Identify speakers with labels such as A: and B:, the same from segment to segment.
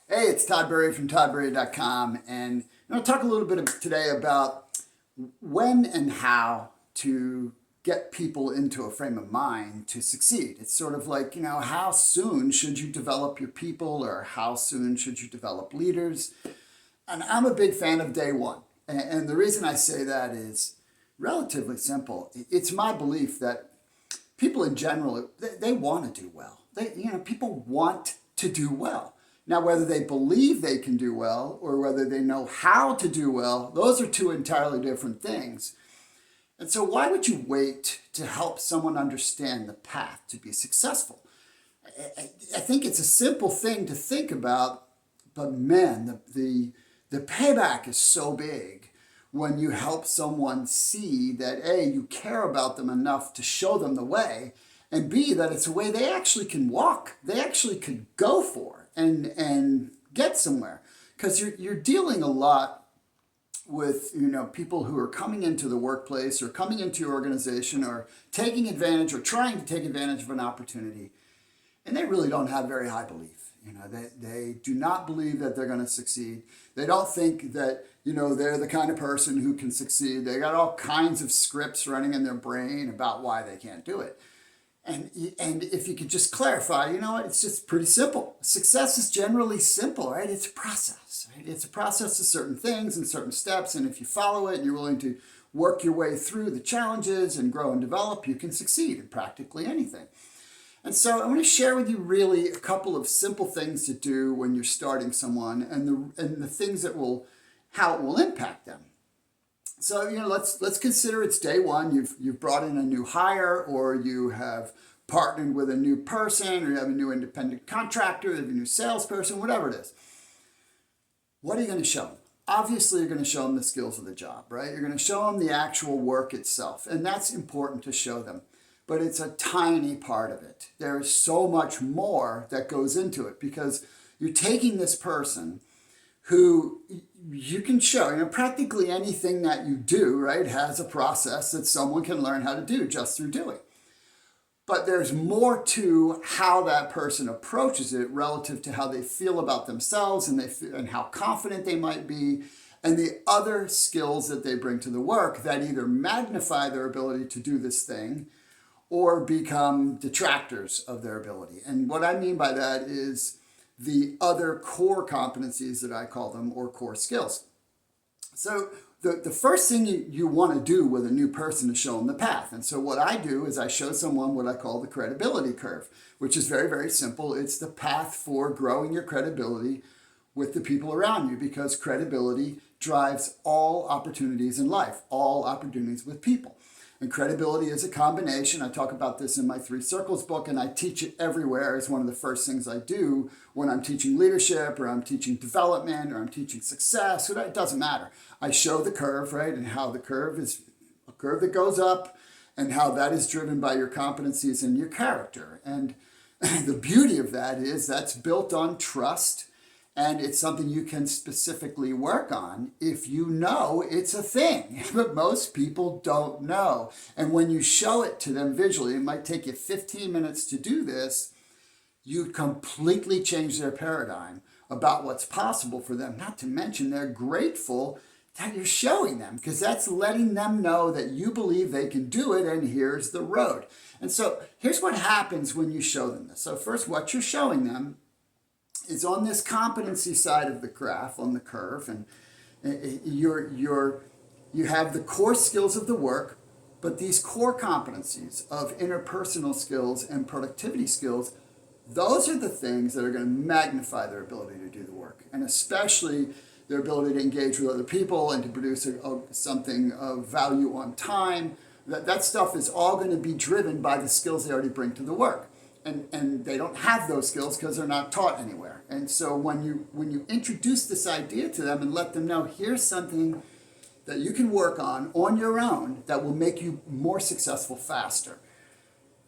A: Hey, it's Tburrier from Tburrier.com, and I'm going to talk a little bit today about when and how to get people into a frame of mind to succeed. It's sort of like, how soon should you develop your people, or how soon should you develop leaders? And I'm a big fan of day one. And the reason I say that is relatively simple. It's my belief that people in general, they want to do well. People want to do well. Now, whether they believe they can do well or whether they know how to do well, those are two entirely different things. And so why would you wait to help someone understand the path to be successful? I think it's a simple thing to think about, but man, the payback is so big when you help someone see that A, you care about them enough to show them the way, and B, that it's a way they actually can walk, they actually could go for and get somewhere. Because you're dealing a lot with people who are coming into the workplace or coming into your organization or taking advantage or trying to take advantage of an opportunity, and they really don't have very high belief. They do not believe that they're going to succeed. They don't think that they're the kind of person who can succeed. They got all kinds of scripts running in their brain about why they can't do it. And if you could just clarify, it's just pretty simple. Success is generally simple, right? It's a process, right? It's a process of certain things and certain steps. And if you follow it and you're willing to work your way through the challenges and grow and develop, you can succeed in practically anything. And so I want to share with you really a couple of simple things to do when you're starting someone, and the things how it will impact them. So let's consider it's day one. You've brought in a new hire, or you have partnered with a new person, or you have a new independent contractor, you have a new salesperson, whatever it is. What are you going to show them? Obviously, you're going to show them the skills of the job, right? You're going to show them the actual work itself, and that's important to show them. But it's a tiny part of it. There's so much more that goes into it, because you're taking this person who you can show, practically anything that you do, right, has a process that someone can learn how to do just through doing. But there's more to how that person approaches it relative to how they feel about themselves and how confident they might be, and the other skills that they bring to the work that either magnify their ability to do this thing or become detractors of their ability. And what I mean by that is the other core competencies that I call them, or core skills. So the first thing you want to do with a new person is show them the path. And so what I do is I show someone what I call the credibility curve, which is very, very simple. It's the path for growing your credibility with the people around you, because credibility drives all opportunities in life, all opportunities with people. And credibility is a combination. I talk about this in my 3 Circles book, and I teach it everywhere. It's one of the first things I do when I'm teaching leadership, or I'm teaching development, or I'm teaching success. It doesn't matter. I show the curve, right? And how the curve is a curve that goes up, and how that is driven by your competencies and your character. And the beauty of that is that's built on trust. And it's something you can specifically work on if you know it's a thing. But most people don't know. And when you show it to them visually, it might take you 15 minutes to do this, you completely change their paradigm about what's possible for them. Not to mention they're grateful that you're showing them, because that's letting them know that you believe they can do it, and here's the road. And so here's what happens when you show them this. So first, what you're showing them is on this competency side of the graph, on the curve, and you have the core skills of the work, but these core competencies of interpersonal skills and productivity skills, those are the things that are going to magnify their ability to do the work, and especially their ability to engage with other people and to produce something of value on time. That stuff is all going to be driven by the skills they already bring to the work. And they don't have those skills because they're not taught anywhere. And so when you introduce this idea to them and let them know, here's something that you can work on your own that will make you more successful faster.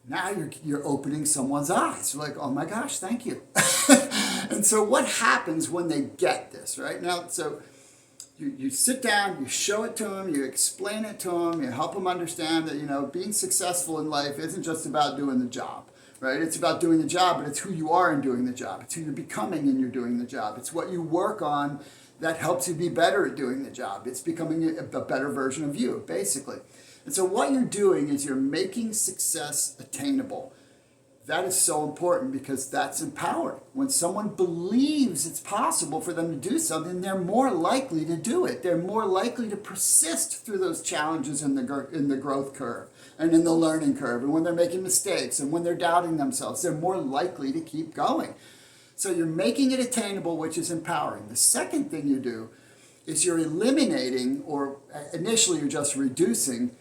A: Now you're opening someone's eyes. You're like, oh my gosh, thank you. And so what happens when they get this, right? Now, so you sit down, you show it to them, you explain it to them, you help them understand that, being successful in life isn't just about doing the job. right? It's about doing the job, but it's who you are in doing the job. It's who you're becoming in you're doing the job. It's what you work on that helps you be better at doing the job. It's becoming a better version of you, basically. And so what you're doing is you're making success attainable. That is so important because that's empowering. When someone believes it's possible for them to do something, they're more likely to do it. They're more likely to persist through those challenges in the growth curve and in the learning curve. And when they're making mistakes and when they're doubting themselves, they're more likely to keep going. So you're making it attainable, which is empowering. The second thing you do is you're eliminating, or initially you're just reducing,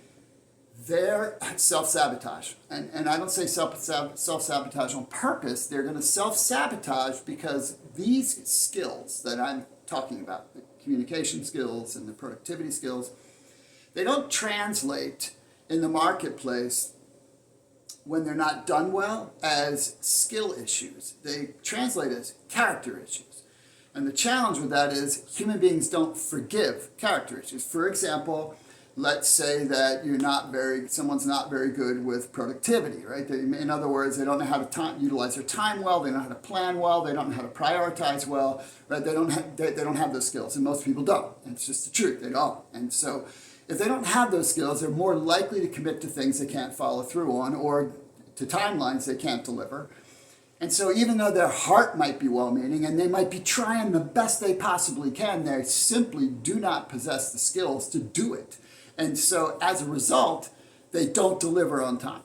A: their self-sabotage. And I don't say self-sabotage on purpose. They're going to self-sabotage because these skills that I'm talking about, the communication skills and the productivity skills, they don't translate in the marketplace when they're not done well as skill issues. They translate as character issues. And the challenge with that is human beings don't forgive character issues. For example, let's say that someone's not very good with productivity, right? In other words, they don't know how to utilize their time well, they don't know how to plan well, they don't know how to prioritize well, right? They don't have those skills, and most people don't. It's just the truth, they don't. And so if they don't have those skills, they're more likely to commit to things they can't follow through on or to timelines they can't deliver. And so even though their heart might be well-meaning and they might be trying the best they possibly can, they simply do not possess the skills to do it. And so as a result, they don't deliver on time.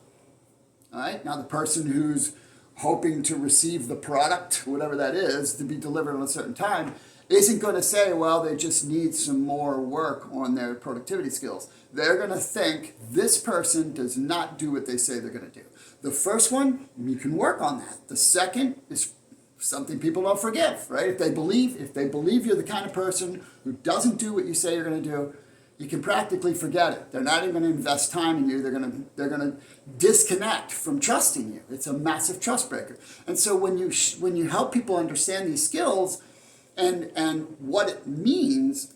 A: All right? Now the person who's hoping to receive the product, whatever that is, to be delivered on a certain time, isn't going to say, well, they just need some more work on their productivity skills. They're going to think this person does not do what they say they're going to do. The first one, you can work on that. The second is something people don't forgive, right? If they believe you're the kind of person who doesn't do what you say you're going to do, you can practically forget it. They're not even going to invest time in you. They're going to disconnect from trusting you. It's a massive trust breaker. And so when you help people understand these skills and what it means,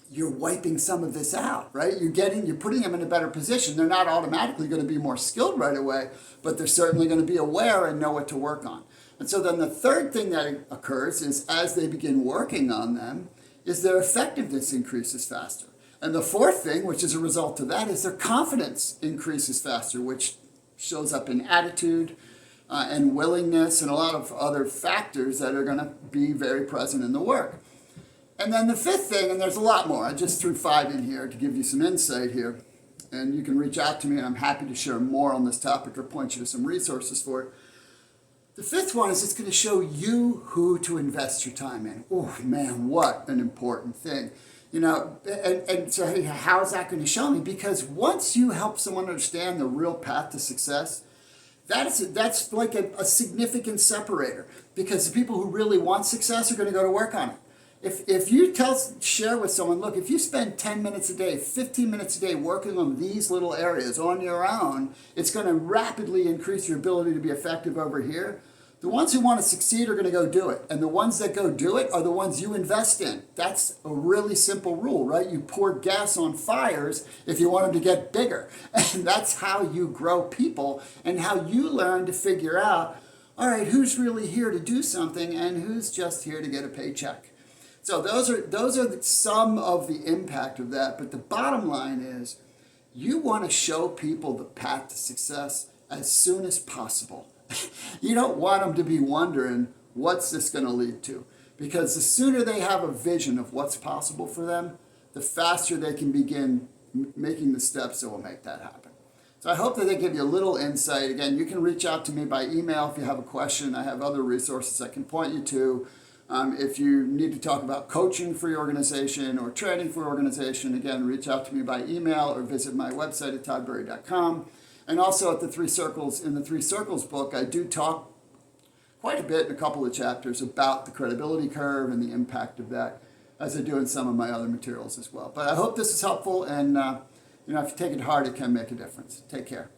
A: you're wiping some of this out, right? You're putting them in a better position. They're not automatically going to be more skilled right away, but they're certainly going to be aware and know what to work on. And so then the third thing that occurs is as they begin working on them, is their effectiveness increases faster. And the fourth thing, which is a result of that, is their confidence increases faster, which shows up in attitude and willingness and a lot of other factors that are going to be very present in the work. And then the fifth thing, and there's a lot more, I just threw 5 in here to give you some insight here, and you can reach out to me and I'm happy to share more on this topic or point you to some resources for it. The fifth one is it's going to show you who to invest your time in. Oh man, what an important thing. You know, and so hey, how is that going to show me? Because once you help someone understand the real path to success, that's like a significant separator. Because the people who really want success are going to go to work on it. If you share with someone, look, if you spend 10 minutes a day, 15 minutes a day working on these little areas on your own, it's going to rapidly increase your ability to be effective over here. The ones who want to succeed are going to go do it. And the ones that go do it are the ones you invest in. That's a really simple rule, right? You pour gas on fires if you want them to get bigger. And that's how you grow people and how you learn to figure out, all right, who's really here to do something and who's just here to get a paycheck. So those are some of the impact of that. But the bottom line is you want to show people the path to success as soon as possible. You don't want them to be wondering, what's this going to lead to? Because the sooner they have a vision of what's possible for them, the faster they can begin making the steps that will make that happen. So I hope that they give you a little insight. Again, you can reach out to me by email if you have a question. I have other resources I can point you to. If you need to talk about coaching for your organization or training for your organization, again, reach out to me by email or visit my website at Tburrier.com. And also at the 3 Circles, in the 3 Circles book, I do talk quite a bit in a couple of chapters about the credibility curve and the impact of that, as I do in some of my other materials as well. But I hope this is helpful, and if you take it hard, it can make a difference. Take care.